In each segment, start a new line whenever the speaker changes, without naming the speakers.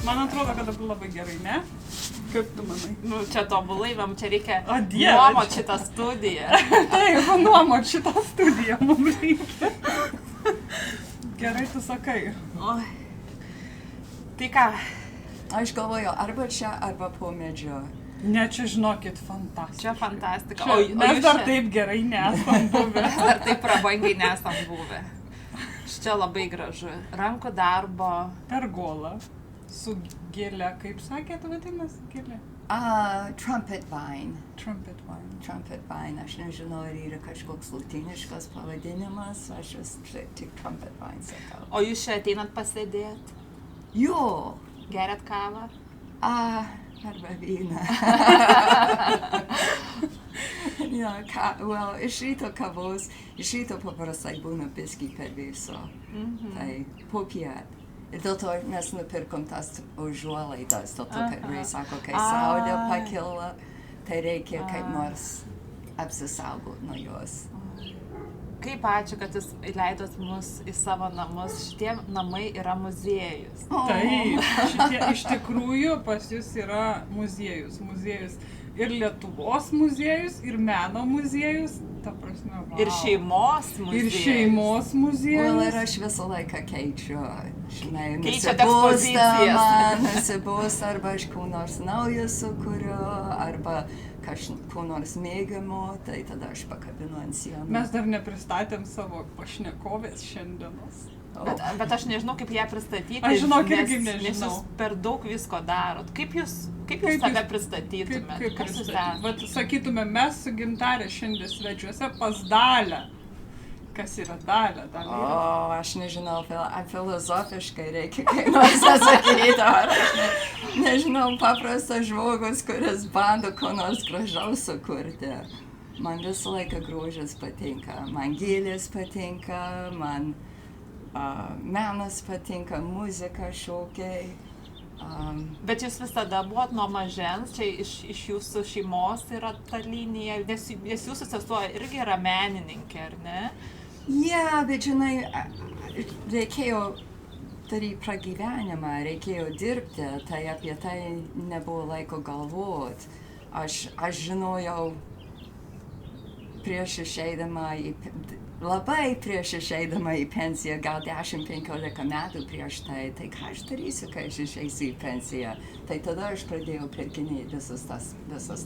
Man atrodo, kad dabar labai gerai, ne? Kaip tu manai?
Nu, čia tobulai, man čia reikia
O, Dieve,
nuomot šitą studiją.
Taip, nuomot šitą studiją mums reikia. Gerai, tu sakai.
Oi. Tai ką?
Aš galvoju, arba čia, arba po medžio.
Ne, čia žinokit, fantastika.
Čia fantastika.
Čia, mes
jūs
dar
čia-
taip gerai nesam buvę.
Dar taip prabangiai nesam buvę. Čia labai gražu. Rankų darbo.
Pergola su gėle, kaip sakėt, vadinasi gėlė?
Trumpet vine.
Trumpet wine.
Trumpet vine. Aš nežinau, ar yra kažkoks latiniškas pavadinimas, aš vis tik trumpet vine sakau.
O jūs čia ateinat pasėdėt?
Jo,
Geriat kavą?
arba vyną. Jo, iš ryto kavos, iš ryto paprastai būna biskį per viso. Tai po piet. Ir dėl to mes nupirkom tas užuolaidas, dėl to, kad Rai sako, kai saulė pakila, tai reikia kaip nors apsisaugot nuo jos.
Kaip ačiū, kad jūs įleidot mus į savo namus. Šitie namai yra muziejus.
Taip, šitie iš tikrųjų pas jūs yra muziejus. Muziejus ir Lietuvos muziejus, ir meno muziejus. Ta prasme, wow.
Ir šeimos
Ir
muziejus.
šeimos muziejus.
Ir aš visą laiką keičiu, žinai,
Keičiat ekspozicijas.
nusibūst, arba aš ko nors naujo sukuriu, arba ko nors mėgiamo, tai tada aš pakabinu ant sienos.
Mes dar nepristatėm savo pašnekovės šiandienos.
Bet aš nežinau, kaip ją pristatyti.
Aš žinok,
nes-
irgi nežinau.
Nes jūs per daug visko darot. Kaip jūs save pristatytumėt? Kas jūs esate?
Vat sakytume, mes su Gintarė šiandien svečiuose pas Dalę. Kas yra Dalė?
Aš nežinau, filosofiškai reikia kaip nors atsakyti, ar aš nežinau, paprastas žmogus, kuris bando ko nors gražaus sukurti. Man visą laiką grožis patinka, man gėlės patinka, man menas patinka, muzika, šokiai.
Bet jūs visada buvot nuo mažens, čia iš jūsų šeimos yra ta linija, nes jūsų sesuo irgi yra menininkė, ar ne?
Bet žinai, reikėjo daryti pragyvenimą, reikėjo dirbti, tai apie tai nebuvo laiko galvot. Aš žinojau labai prieš išeidama į pensiją, gal 10-15 metų prieš tai ką aš darysiu, kai aš išeisiu į pensiją. Tai tada aš pradėjau pirkinėti visas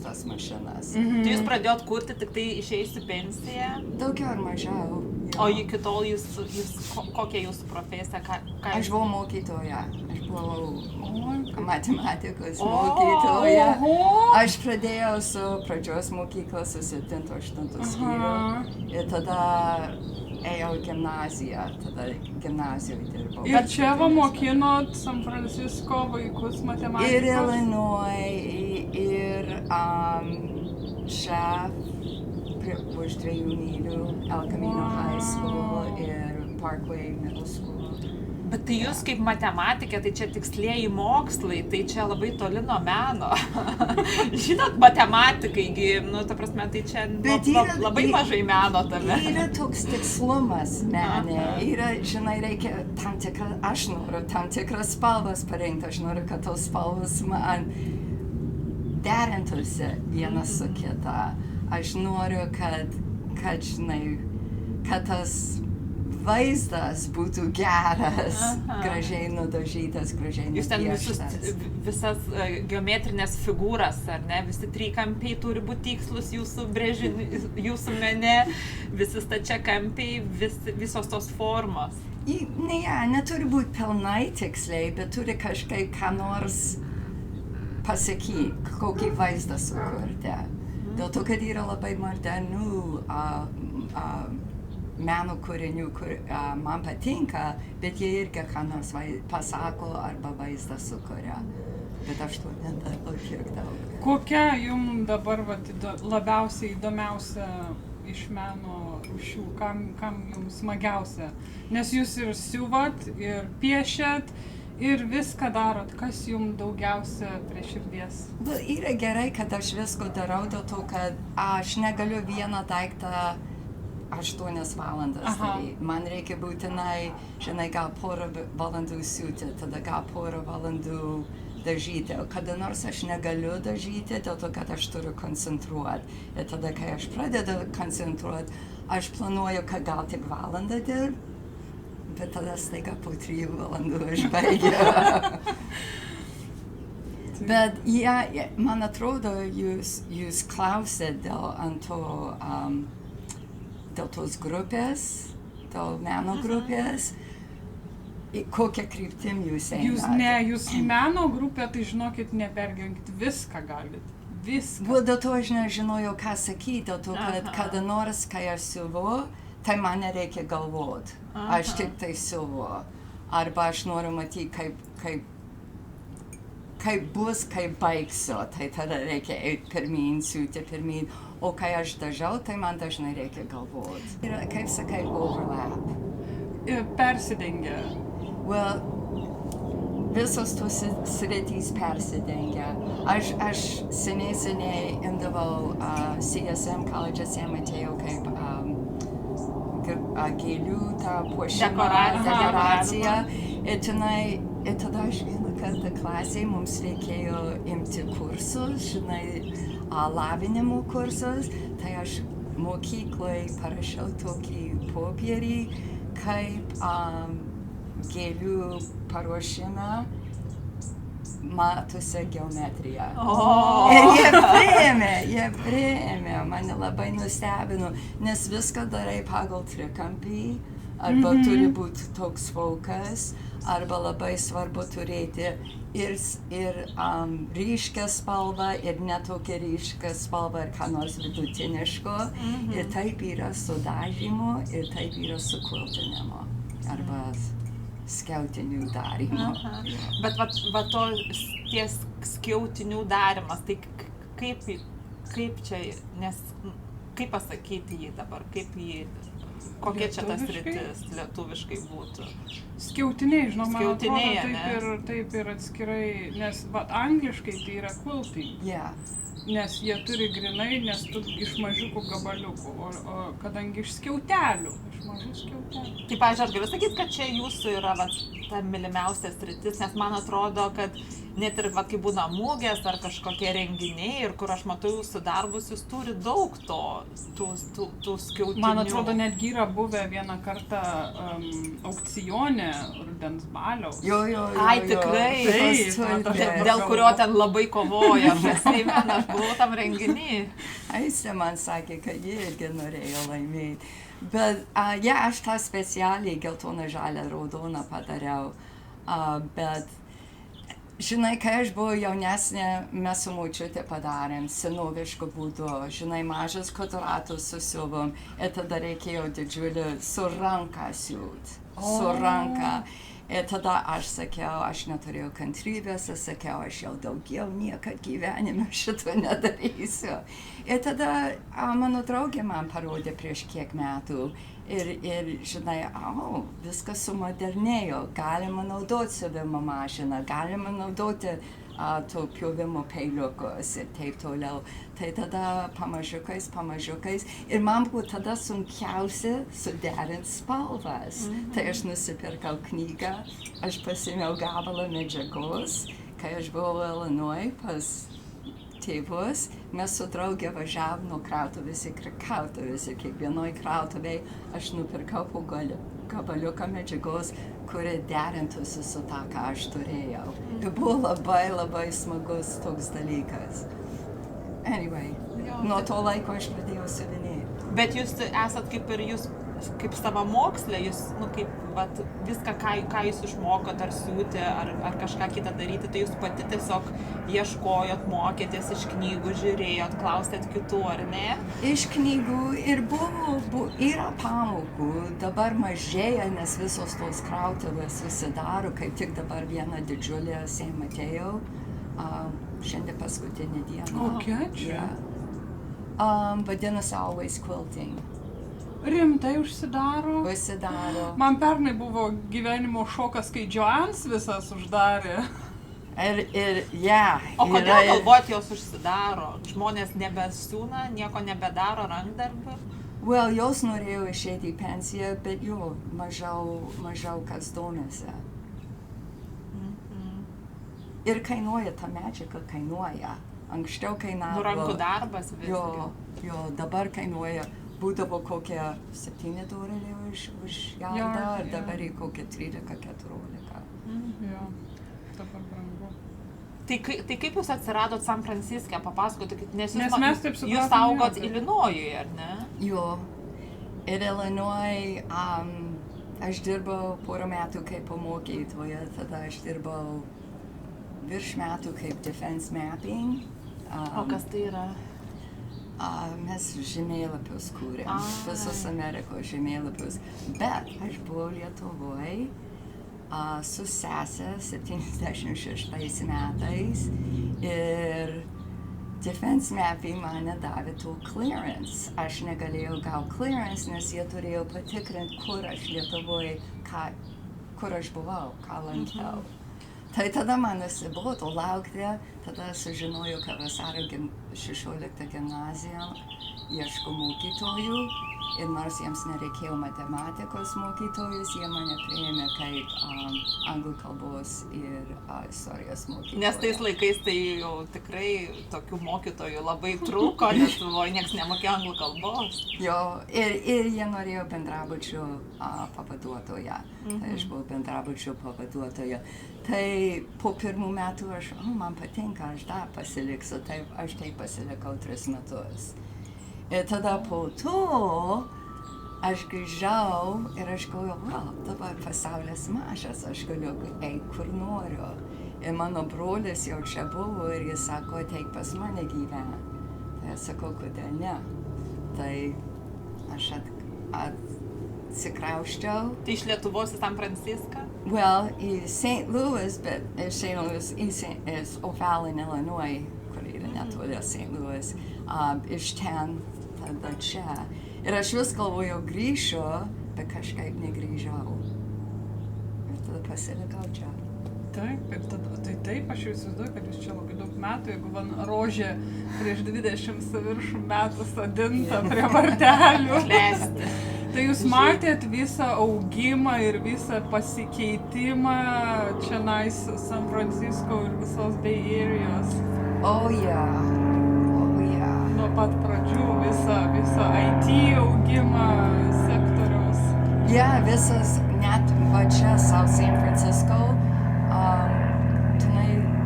tas mašinas.
Tai jūs pradėjot kurti tik tai išėjus į pensiją?
Daugiau ar mažiau.
O iki tol kokia jūsų profesija?
Aš buvau mokytoja. Aš buvau matematikos mokytoja. Aš pradėjau su pradžios mokyklos, su 7-8 skyrių. Ir tada ėjau į gimnaziją. Tada gimnazijoje dirbau.
Ir čia va mokinot San Francisco vaikus matematikos?
Ir Illinois, ir čia už 2 mylių El Camino High School ir Parkway Middle School.
Bet tai jūs kaip matematikė, tai čia tikslieji mokslai, tai čia labai toli nuo meno. Žinot, matematikai, ta prasme, tai čia labai mažai meno tame.
Yra toks tikslumas menė, žinai, reikia aš noriu tam tikras spalvas parinkti, aš noriu, kad tos spalvas man derintųsi viena su kita. Aš noriu, kad žinai, kad tas vaizdas būtų geras, gražiai nudažytas, gražiai nupieštas.
Jūs ten visas geometrinės figūras, ar ne? Visi trikampiai turi būti tikslus jūsų mene, visi stačiakampiai, visos tos formos.
Neturi būti pilnai tiksliai, bet turi kažkaip ką nors pasakyti, kokį vaizdą sukurti. Dėl to, kad yra labai modernų meno kūrinių, kur man patinka, bet jie irgi ką nors pasako arba vaizdą sukuria. Bet aš to nedarau tiek daug.
Kokia jums dabar labiausiai įdomiausia iš meno rūšių? Kam jums smagiausia? Nes jūs ir siuvat, ir piešiat, ir viską darot. Kas jums daugiausia prie širdies?
Yra gerai, kad aš visko darau dėl to, kad aš negaliu vieną daiktą 8 valandas daryti. Man reikia būtinai, žinai, gal porą valandų siūti, tada gal porą valandų dažyti. O kada nors aš negaliu dažyti, dėl to, kad aš turiu koncentruoti. Ir tada, kai aš pradedu koncentruoti, aš planuoju, kad gal tik valandą dirb, bet tada staiga po 3 valandų aš baigiu. Bet, man atrodo, jūs klausėt dėl tos grupės, dėl meno grupės, kokią kryptim jūs einate.
Jūs meno grupė, tai žinokit, nepergyvenkit, viską galit. Viską.
Dėl to aš nežinojau, ką sakyti, dėl to, kad kada nors, kai aš siuvu, tai man nereikia galvoti. Aš tik tai siuvu. Arba aš noriu matyti, kaip bus, kai baigsiu, tai tada reikia eiti pirmyn, siūti pirmyn. O kai aš dažau, tai man dažnai reikia galvoti. Yra, kaip sakai, overlap.
Persidengia.
Well, visos tos sritys persidengia. Aš seniai imdavau CSM, College San Mateo, kaip gėlių tą puošimą, dekoraciją. Ir tada aš vieną kartą klasėje mums reikėjo imti kursus, žinai, lavinimo kursus. Tai aš mokykloje parašiau tokį popierį, kaip gėlių paruošime matosi geometrija. Ir jie priėmė, mane labai nustebino, nes viską darai pagal trikampį, arba turi būti toks fokas, arba labai svarbu turėti ir ryšką spalvą, ir netokią ryšką spalvą, ir ką nors vidutiniško. Ir taip yra su dažymu, ir taip yra su quiltinimo, arba skiautinių darymo.
Bet va to ties skiautinių darymas, tai kaip čia, nes kaip pasakyti jį dabar, kokia čia tas sritis lietuviškai būtų?
Skiautiniai, žinoma, man atrodo, taip ir atskirai, nes angliškai tai yra quilting. Nes jie turi grinai, nes tu iš mažiukų gabaliukų, o kadangi iš skiautelių, iš mažų skiautelių.
Tai, pavyzdžiui, aš galiu sakyti, kad čia jūsų yra ta mylimiausia sritis, nes man atrodo, kad net ir kai būna mūgės ar kažkokie renginiai, ir kur aš matau jūsų darbus, jūs turi daug tų skiautinių.
Man atrodo, netgi yra buvę vieną kartą aukcione rudens baliaus.
Ai, tikrai, dėl kurio ten labai kovoja. Aš buvau tam renginį.
Aistė man sakė, kad jie irgi norėjo laimėti. Bet, aš tą specialiai geltoną, žalią, raudoną padariau. Bet, žinai, kai aš buvau jaunesnė, mes su močiute padarėm senovišku būdu. Žinai, mažas kvadratus susiuvom ir tada reikėjo didžiulį su ranka siūt. Su ranka. Ir tada aš sakiau, aš neturėjau kantrybės, aš sakiau, aš jau daugiau niekad gyvenime šito nedarysiu. Ir tada mano draugė man parodė prieš kiek metų ir žinai, viskas sumodernėjo, galima naudoti siuvimo mašiną, galima naudoti to pjovimo peiliukus ir taip toliau. Tai tada pamažiukais. Ir man buvo tada sunkiausia suderinti spalvas. Tai aš nusipirkau knygą, aš pasiėmiau gabalą medžiagos, kai aš buvau Illinois pas tėvus, mes su draugė važiavom nuo krautuvės iki krautuvės ir kiekvienoj krautuvėj aš nupirkau po gabaliuką medžiagos, kuri derintųsi su tą, ką aš turėjau. Ir buvo labai smagus toks dalykas. Anyway, nuo to laiko aš pradėjau siuvinėti.
Bet jūs esat kaip savamokslė, jūs, viską, ką jūs išmokot, ar siūti, ar kažką kitą daryti, tai jūs pati tiesiog ieškojot, mokėtės iš knygų, žiūrėjot, klausėt kitų, ar ne?
Iš knygų ir yra pamokų, dabar mažėja, nes visos tos krautuvės susidaro, kaip tik dabar viena didžiulė San Mateo, šiandien paskutinė diena.
Kokia čia?
Vadinasi Always Quilting.
Rimtai užsidaro?
Užsidaro.
Man pernai buvo gyvenimo šokas, kai Joanne's visas uždarė.
O kodėl galvojat, jos užsidaro? Žmonės nebesiūna, nieko nebedaro rankdarbių?
Well, jos norėjo išeiti į pensiją, bet jo, mažiau kas domėsi. Ir kainuoja, ta medžiaga kainuoja. Anksčiau kainavo...
Rankų darbas visgi.
Jo, dabar kainuoja, būdavo kokie $7 už jardą, ir dabar kokie 13-14.
Jo, dabar brangu.
Tai kaip jūs atsiradot San Franciske, papasakokit, nes
mes taip supratom,
jūs augot Ilinojuje, ar ne?
Jo, ir Illinois, aš dirbau porą metų kaip mokytoja, tada aš dirbau virš metų kaip defense mapping.
O kas tai yra?
Mes žemėlapius kūrėm, visos Amerikos žemėlapius, bet aš buvau Lietuvoje su sese 76 metais ir defense mapping mane davė to clearance. Aš negalėjau gauti clearance, nes jie turėjo patikrinti, kur aš Lietuvoje, kur aš buvau, ką lankiau. Tai tada man nusibodo laukti, tada sužinojau, kad vasario 16 gimnazija ieško mokytojų ir nors jiems nereikėjo matematikos mokytojus, jie mane priėmė kaip anglų kalbos ir istorijos mokytoją.
Nes tais laikais tai jau tikrai tokių mokytojų labai trūko, Lietuvoje niekas nemokėjo anglų kalbos.
Jo, ir jie norėjo bendrabučio pavaduotoją. Tai aš buvau bendrabučio pavaduotoja. Tai po pirmų metų man patinka, aš dar pasiliksiu, tai aš pasilikau 3 metus. Ir tada po to aš grįžau ir aš galvojau, dabar pasaulis mažas, aš galiu eiti kur noriu. Ir mano brolis jau čia buvo ir jis sako, ateik pas mane gyventi. Tai aš sakau, kodėl ne. Tai aš atsikrausčiau.
Tai iš Lietuvos į San Franciską?
Well, į St. Louis, bet St. Louis is O'Fallon, Illinois, kur yra netoli St. Louis. Iš ten, tada čia. Ir aš vis galvojau grįšiu, bet kažkaip negrįžau. Ir tada pasilikau čia.
Taip, taip, aš jau įsivaizduoju, kad jūs čia labai daug metų, jeigu van rožė prieš 20 viršų metų sodinta prie vartelių. Tai jūs matėt visą augimą ir visą pasikeitimą čionais San Francisco ir visos Bay Areas. Nuo pat pradžių visą IT augimą sektoriaus.
Visas, net va čia South San Francisco,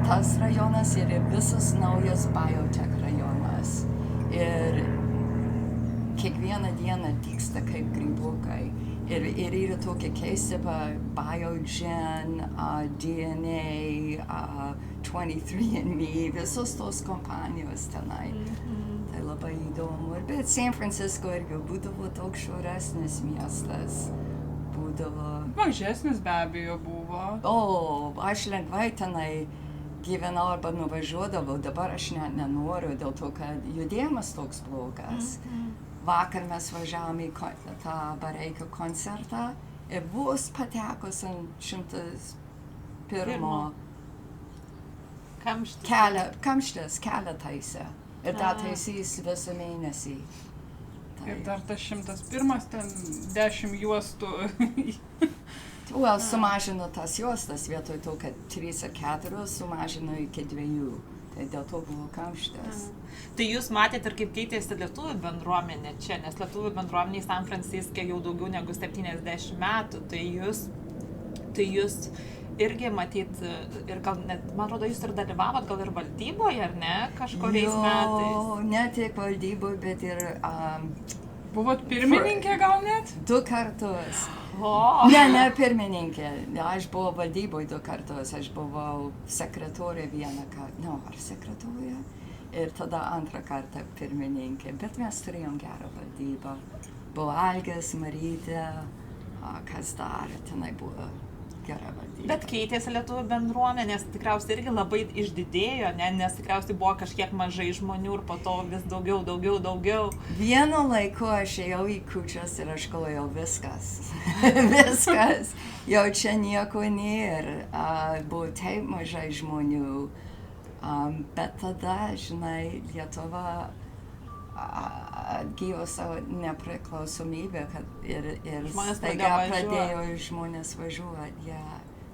tas rajonas yra visas naujas biotech rajonas. Ir kiekvieną dieną dygsta kaip grybukai. Ir yra tokia keista Biogen, DNA, 23andMe, visos tos kompanijos tenai. Tai labai įdomu. Bet San Francisco irgi būdavo daug švaresnis miestas.
Mažesnis be abejo buvo.
Aš lengvai tenai gyvenau arba nuvažiuodavau, dabar aš nenoriu dėl to, kad judėjimas toks blogas. Vakar mes važiavom į tą Bareikio koncertą ir vos patekus ant 101 kamštis kelią taisė. Ir tą taisys visą mėnesį.
Ir dar tas 101 ten 10 juostų.
Sumažino tas juostas vietoj to, kad 3 ar 4 sumažino iki 2. Tai dėl to buvo kamštis.
Tai jūs matėte ir kaip keitėsi lietuvių bendruomenė čia, nes lietuvių bendruomenė į San Franciske jau daugiau negu 70 metų. Tai jūs irgi matyt, ir gal net, man atrodo, jūs ir dalyvavot gal ir valdyboje, ar ne, kažkuriais metais?
Ne tik valdyboje, bet ir...
Buvot pirmininkė gal net?
2 kartus. Ne pirmininkė. Aš buvau valdyboje 2 kartus. Aš buvau sekretorė vieną kartą. Ar sekretorė? Ir tada antrą kartą pirmininkė. Bet mes turėjom gerą valdybą. Buvo Algis, Marytė, kas dar, tenai buvo gera valdyba.
Bet keitėsi lietuvių bendruomenės, tikriausiai irgi labai išdidėjo, nes tikriausiai buvo kažkiek mažai žmonių ir po to vis daugiau.
Vienu laiku aš ėjau į kūčias ir aš galvojau viskas, jau čia nieko nėra, buvo taip mažai žmonių, bet tada, žinai, Lietuva atgyvo savo nepriklausomybę ir
Žmonės
staiga
pradėjo
pradėjo žmonės važiuoti. Ja.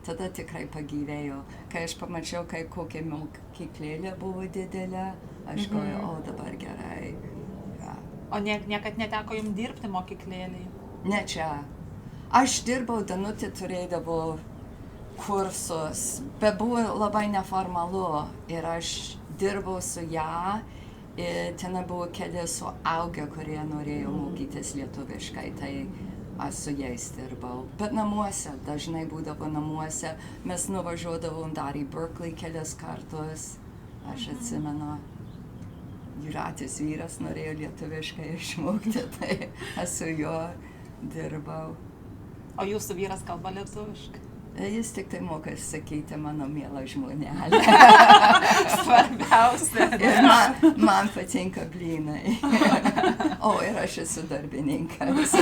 Tada tikrai pagyvėjo. Kai aš pamačiau, kokia mokyklėlė buvo didelė, aš galvoju, o dabar gerai. Ja.
O niekad neteko jums dirbti mokyklėlėje?
Ne čia. Aš dirbau, Danutė turėdavo kursus, bet buvo labai neformalu ir aš dirbau su ją ir ten buvo keli suaugę, kurie norėjo mokytis lietuviškai, tai aš su jais dirbau. Bet namuose, dažnai būdavo namuose, mes nuvažiuodavom dar į Berkeley kelias kartus, aš atsimenu. Jūratės vyras norėjo lietuviškai išmokti, tai aš su juo dirbau.
O jūsų vyras kalba lietuviškai?
Jis tik tai moka sakyti mano mielą žmonelę.
Svarbiausia.
Ir man patinka blynai. O, ir aš esu darbininkas.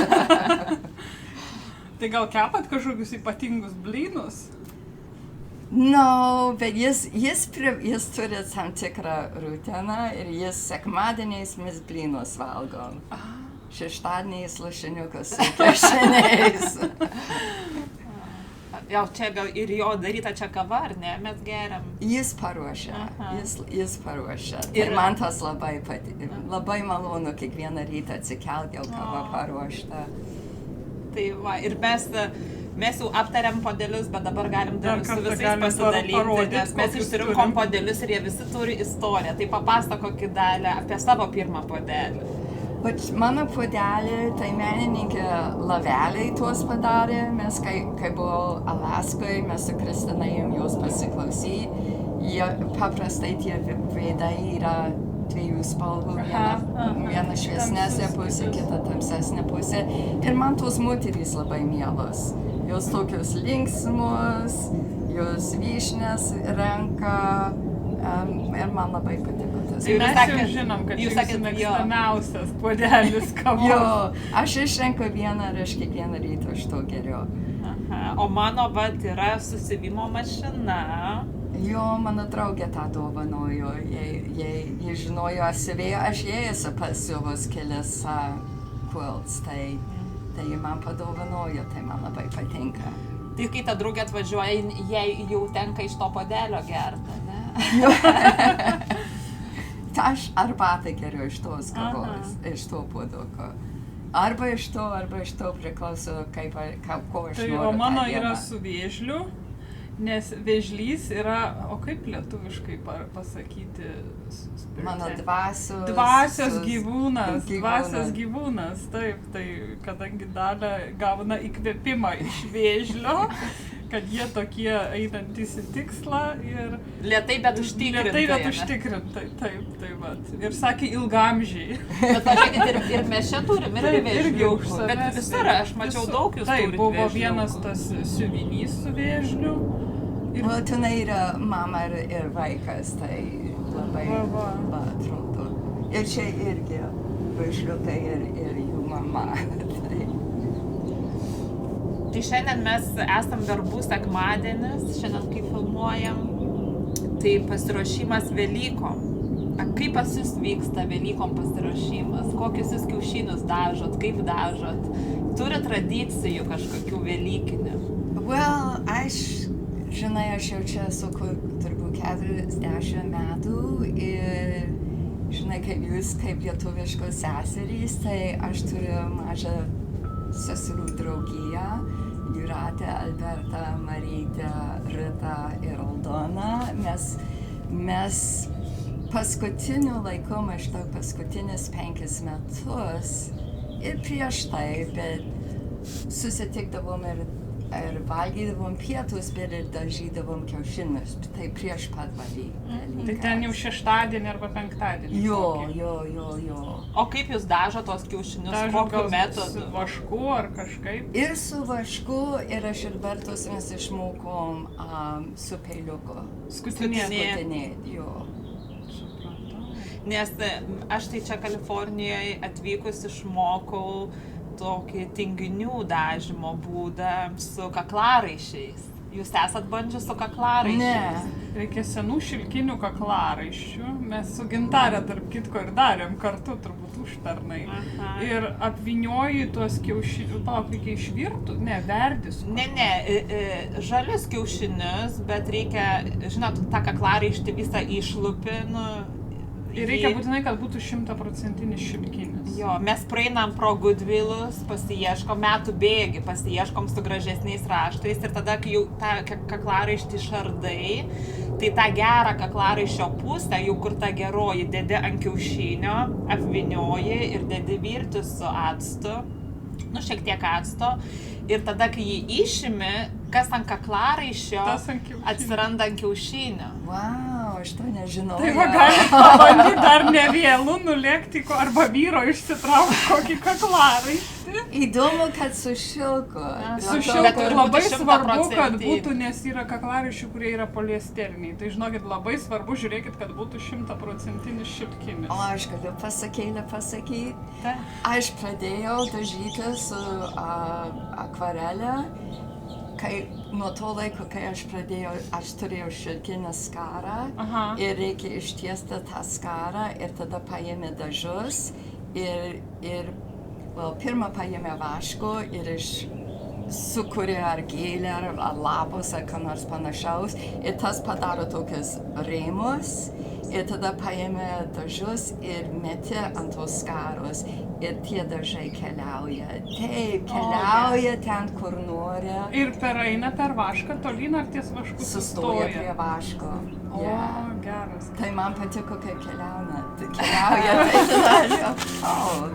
Tai gal kepat kažkokius ypatingus blynus?
No, bet jis turi tam tikrą rutiną ir jis sekmadieniais mes blynus valgom. Šeštadieniais lašiniukas su kiaušiniais.
Jau čia gal ir jo daryta čia kava, ar ne? Mes geriam.
Jis paruošia. Jis paruošia.
Ir
tai man tas labai patinka. Labai malonu kiekvieną rytą atsikelti, jau kava paruošta.
Tai va, ir mes jau aptariam podelius, bet dabar galim dar su visais pasidalyti, nes mes išsirinkom podelius ir jie visi turi istoriją. Tai papasakokit dalį apie savo pirmą podelį.
Bet mano podelį, tai menininkė Laveliai tuos padarė. Mes, kai buvau Alaskoje, mes su Kristina ėjom jos pasiklausyti. Paprastai tie veidai yra dviejų spalvų, viena šviesnesnė pusė, kita tamsesnė pusė. Ir man tos moterys labai mielos. Jos tokios linksmos, jos vyšnės renka. Ir man labai patiko tas.
Tai mes jau žinom, kad jūsų mėgstamiausias puodelis kavos.
Jo, aš išrenku vieną ir aš kiekvieną rytą iš to geriu.
O mano vat yra susivimo mašina.
Jo, mano draugė tą dovanojo. Jie žinojo, aš jai esu pasiuvus kelias quilts, tai man padovanojo, tai man labai patinka.
Tai kai ta draugė atvažiuoja, jai jau tenka iš to puodelio gerti, ne?
Aš arbatą geriu iš tos kavos, iš to puoduko. Arba iš to priklauso, ko aš noriu.
O mano yra su vėžliu, nes vėžlys yra, o kaip lietuviškai pasakyti?
Mano
dvasios gyvūnas, taip, tai kadangi Dalia gauna įkvėpimą iš vėžlio, kad jie tokie einantys į tikslą ir...
Lėtai, bet
užtikrintai, taip, vat. Ir sakė ilgamžiai.
Bet pažiūrėkit, ir mes čia turim, irgi vėžlių. Bet visur, aš mačiau daug jūs turit vėžlių.
Taip, buvo vienas tas siuvinys su vėžliu.
O tenai yra mama ir vaikas, tai labai atrodo. Ir čia irgi vėžliukai ir jų mama.
Tai šiandien mes esam verbų sekmadienis, šiandien kai filmuojam, tai pasiruošimas Velykom. Kaip pas jūs vyksta Velykom pasiruošimas? Kokius jūs kiaušinius dažot, kaip dažot? Turi tradicijų kažkokių velykinių?
Well, aš jau čia esu turbūt 40 metų ir žinai, kaip jūs, kaip lietuviškos seserys, tai aš turiu mažą seserų draugiją. Jūratė, Alberta, Marytė, Rita ir Aldona. Mes paskutiniu laiku, maždaug paskutinius 5 metus ir prieš tai, bet susitikdavom ir valgydavom pietus, bet ir dažydavom kiaušinius. Tai prieš pat Velykas.
Tai ten jau šeštadienį arba penktadienį.
Jo.
O kaip jūs dažot tos kiaušinius? Kokiu metodu?
Su vašku ar kažkaip?
Ir su vašku, ir aš ir Bertos mes išmokom su peiliuku. Skutinėt, jo.
Nes aš tai čia Kalifornijoje atvykus išmokau tokį tinginių dažymo būdą su kaklaraiščiais. Jūs esat bandžius su kaklaraiščiais?
Ne.
Reikia senų šilkinių kaklaraiščių. Mes su Gintarė tarp kitko ir darėm kartu, turbūt užpernai.
Aha.
Ir apvynioji tuos kiaušinius, palauk, reikia išvirtų? Ne, verdis.
Ne, žalius kiaušinius, bet reikia, žinot, tą kaklaraištį visą išlupi,
Ir reikia būtinai, kad būtų 100% šilkinis.
Jo, mes praeinam pro Goodwillus, pasiieškom metų bėgi, pasiieškom su gražesniais raštais ir tada, kai jau tą kaklaraištį išardai, tai tą gerą kaklaraiščio pusę, jau kur ta geroji, dedi ant kiaušinio, apvynioji ir dedi virti su actu, šiek tiek acto. Ir tada, kai jį išimi, kas ant kaklaraiščio atsiranda ant kiaušinio.
Wow, aš to nežinau.
Tai va, gali pabandyti dar ne vėlų nulėkti arba vyro išsitraukti kokį kaklaraištį.
Įdomu, kad su šilku.
Su šilku labai svarbu, kad būtų, nes yra kaklaraiščių, kurie yra poliesteriniai. Tai žinokit, labai svarbu, žiūrėkit, kad būtų 100% šilkinis.
O aš galiu pasakyti. Aš pradėjau dažyti su akvarelė. Nuo to laiko, kai aš pradėjau, aš turėjau šilkinę skarą. Ir reikia ištiesti tą skarą ir tada paėmė dažus ir pirmą paėmė vaško ir sukūrė ar gėlę, ar lapus, ar ką nors panašaus ir tas padaro tokius rėmus ir tada paėmė dažus ir metė ant tos skaros ir tie dažai keliauja. Taip, keliauja ten, kur nori.
Ir eina per vašką tolyn ar ties vašku
sustoja prie vaško.
O, geras.
Tai man patiko, kaip keliauja.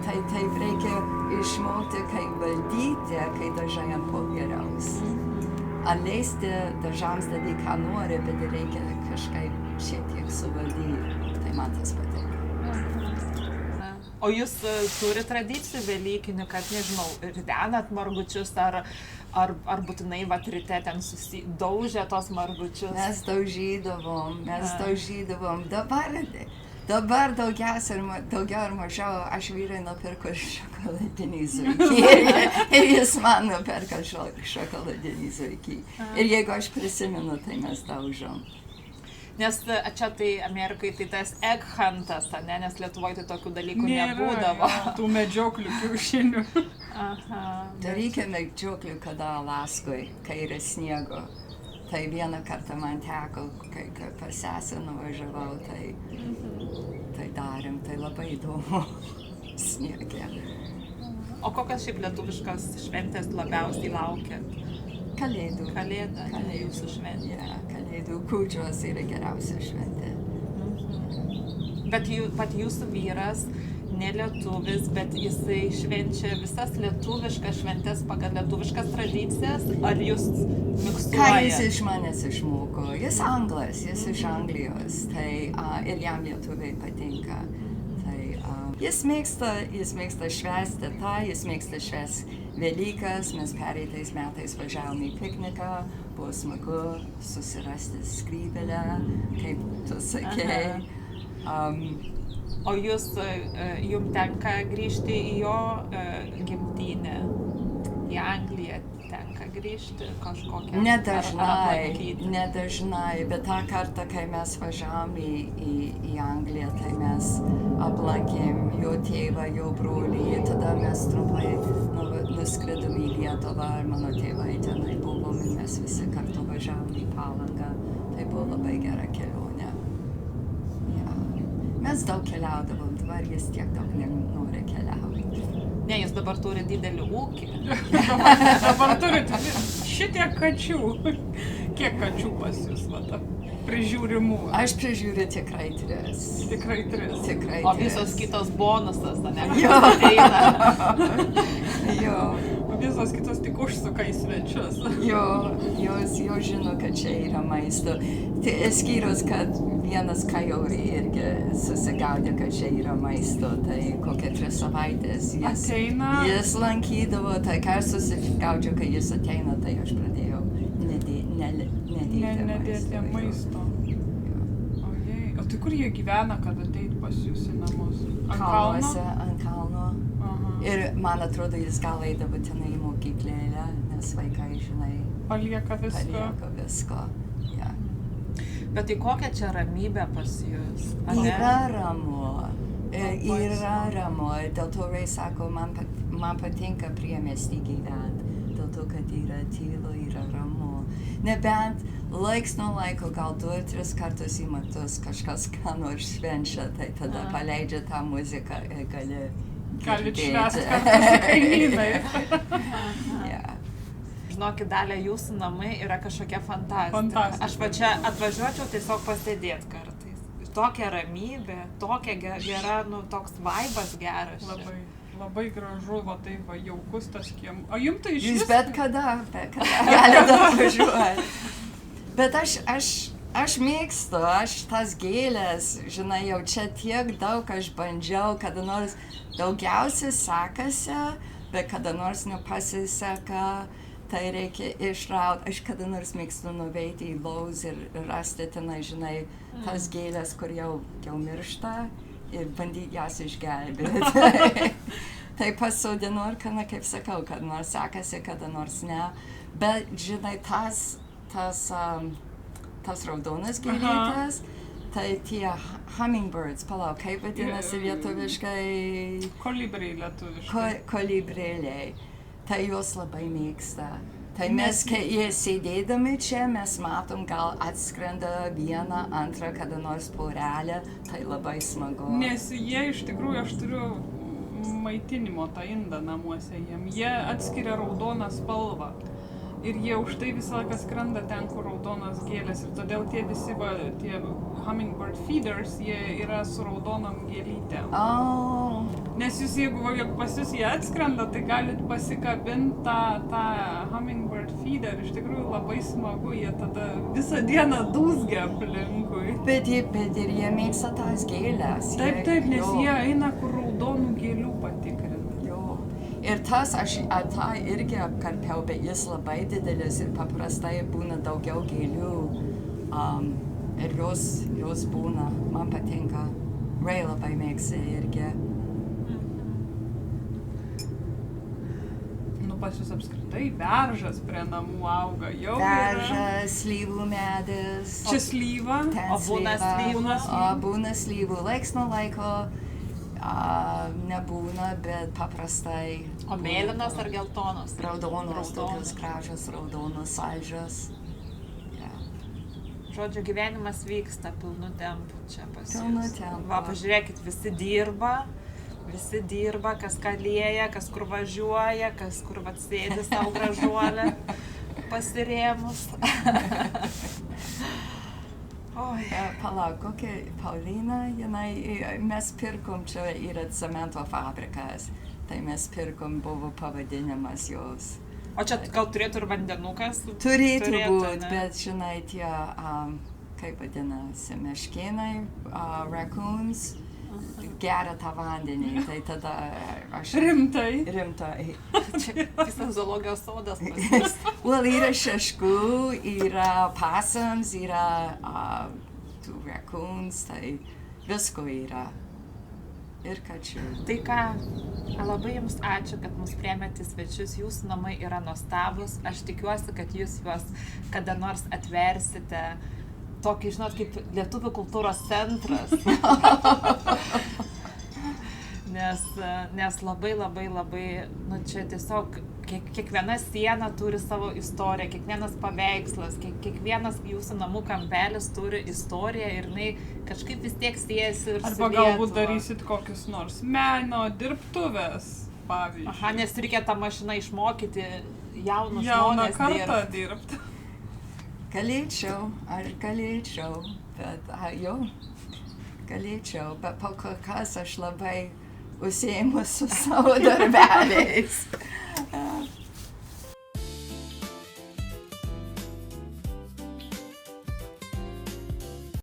Tai taip reikia išmokti, kaip valdyti, kai dažai ant popieriaus. Leisti dažams daryti, ką nori, bet reikia kažkaip šiek tiek suvaldyti. Tai man tas patiko.
O jūs turi tradicijų velykinių, kad, nežinau, ridenat margučius ar būtinai ryte ten daužė tos margučius?
Mes daužydavom. Dabar daugiau ar mažiau aš vyrai nupirko šokoladinį zuikį ir jis man nupirko šokoladinį zuikį. Ir jeigu aš prisimenu, tai mes daužom.
Nes čia tai Amerikai tai tas egg huntas, ne? Nes Lietuvoje tai tokių dalykų nebūdavo.
Tų medžioklių kiaušinių.
Tai reikia medžioklių, kada Alaskoje, kai yra sniego. Tai vieną kartą man teko, kai pas sesę nuvažiavau, tai darėm, tai labai įdomu sniege.
O kokios šiaip lietuviškas šventės labiausiai laukiat?
Kalėdų.
Kalėda, jūsų šventė.
Kalėdų kūčios yra geriausia šventė.
Bet jūsų vyras ne lietuvis, bet jisai švenčia visas lietuviškas šventės pagal lietuviškas tradicijas, ar jūs miksuojate?
Ką jis iš manęs išmoko? Jis anglas, jis iš Anglijos, ir jam lietuviai patinka. Jis mėgsta švęsti jis mėgsta švęsti Velykas, mes pereitais metais važiavom į pikniką, buvo smagu susirasti skrybėlę, kaip tu sakei.
O jums tenka grįžti į jo gimtinę, į Angliją tenka grįžti kažkokią?
Nedažnai, bet tą kartą, kai mes važiavom į Angliją, tai mes aplankėm jo tėvą, jo brolį, tada mes trumpai nuskridom į Lietuvą ir mano tėvai tenai buvom ir mes visi kartu važiavom į Palangą. Tai buvo labai gera kelionė. Mes daug keliaudavom, dabar jis tiek daug nenori keliauti.
Ne, jūs dabar turi didelį ūkį.
Dabar turite šitiek kačių. Kiek kačių pas jūs, prižiūrimų?
Aš prižiūriu tikrai 3.
Tikrai 3.
O visos kitos bonusas, ne?
Jo.
Visos kitos tik užsuka į svečius.
Jos žino, kad čia yra maisto. Skyrus, kad vienas kajori irgi susigaudė, kad čia yra maisto. Tai kokią 3 savaitės jis lankydavo. Tai ką aš susigaudžiau, kai jis ateina, tai aš pradėjau nedėti maisto.
O tai kur jie gyvena, kad ateit pas jūs į namus?
Kalnuose, ant kalno. Ir man atrodo, jis gal eidavo tenai į mokyklėlę, nes vaikai, žinai,
Palieka viską.
Palieka viską. Yeah.
Bet tai kokia čia ramybė pas jūs? Ar ne?
Yra ramu. Yra
smagu.
ramu. Dėl to Ray sako, man patinka priemiestį gyventi. Dėl to, kad yra tylu, yra ramu. Nebent laiks nuo laiko, gal 2-3 kartus į metus kažkas ką nors švenčia, tai tada paleidžia tą muziką ir gali
Galit
girdėti.
švęsti kartu su kaimynais.
Yeah.
Žinokit, Dalia, jūsų namai yra kažkokia fantastika.
Fantastika.
Aš va čia atvažiuočiau tiesiog pasėdėti kartais. Tokia ramybė, tokia gera, nu, toks vaibas geras. čia.
Labai, labai gražu, va taip, va, jaukus tas kiemas. O jums tai iš
Jūs
vis...
bet kada galite atvažiuoti. Bet aš mėgstu, aš tas gėlės, žinai, jau čia tiek daug aš bandžiau, kada nors daugiausiai sekasi, bet kada nors nepasiseka, tai reikia išrauti. Aš kada nors mėgstu nuveiti į Lowe's ir rasti tenai, žinai, tas gėlės, kur jau miršta ir bandyti jas išgelbėti. Tai pasodinu ir, kaip sakau, kada nors sekasi, kada nors ne. Bet, žinai, tas raudonas gėlytės, tai tie hummingbirds, palauk, kaip vadinasi lietuviškai?
Kolibriai lietuviškai.
Kolibrėliai. Tai juos labai mėgsta. Tai mes, kai jie sėdėdami čia, mes matom, gal atskrenda vieną, antrą, kada nors porelę, tai labai smagu.
Nes jie iš tikrųjų, aš turiu maitinimo tą indą namuose jiem. Jie atskiria raudoną spalvą. Ir jie už tai visą laiką skrenda ten, kur raudonas gėlės. Ir todėl tie visi, tie hummingbird feeders, jie yra su raudonom gėlytėm.
Oh.
Nes jūs, jeigu pas jūs jie atskrenda, tai galit pasikabinti tą hummingbird feeder. Iš tikrųjų labai smagu, jie tada visą dieną dūzgia aplinkui.
Bet ir jie mėgsta tas gėlės.
Taip, nes jie eina, kur raudonų gėlių patikrinti.
Ir tas, aš tą irgi apkarpiau, bet jis labai didelis ir paprastai būna daugiau gėlių. Ir jos būna, man patinka. Ray labai mėgsta irgi.
Nu, pas jūs apskritai beržas prie namų auga jau.
Beržas, slyvų medis.
Čia slyva.
O būna slyvų?
Būna slyvų. Laiks nuo laiko nebūna, bet paprastai.
O mėlynos ar geltonos?
Raudonos, tokios gražios, raudonos, saldžios.
Žodžiu, gyvenimas vyksta pilnu tempu čia pas jūs.
Pilnu tempu.
Va, pažiūrėkit, visi dirba, kas ką lieja, kas kur važiuoja, kas kur vat sėdi savo gražuolę pasirėmus. Oi.
Palauk, kokia Paulina, mes pirkom, čia yra cemento fabrikas, tai mes pirkom, buvo pavadinimas jos.
O čia gal turėtų ir vandenukas?
Turėtų būt, bet žinai, tie, kaip vadinasi, meškinai, raccoons, geria tą vandenį, tai tada aš...
Rimtai.
Čia visas zoologijos sodas pas.
Well, yra šeškų, yra possums, yra tų raccoons, tai visko yra. Ir kačių.
Tai ką, labai jums ačiū, kad mus priėmėte į svečius, jūsų namai yra nuostabus, aš tikiuosi, kad jūs juos kada nors atversite, tokį, žinot, kaip lietuvių kultūros centras. Nes labai, nu čia tiesiog kiekviena siena turi savo istoriją, kiekvienas paveikslas, kiekvienas jūsų namų kampelis turi istoriją ir jinai kažkaip vis tiek siejasi ir su Lietuva.
Arba galbūt darysit kokius nors meno dirbtuves, pavyzdžiui.
Aha, nes reikia tą mašiną išmokyti jaunus
Jauną
žmonės
kartą dirbti.
Galėčiau, bet galėčiau, bet po kas aš labai užsiėmus su savo darbeliais.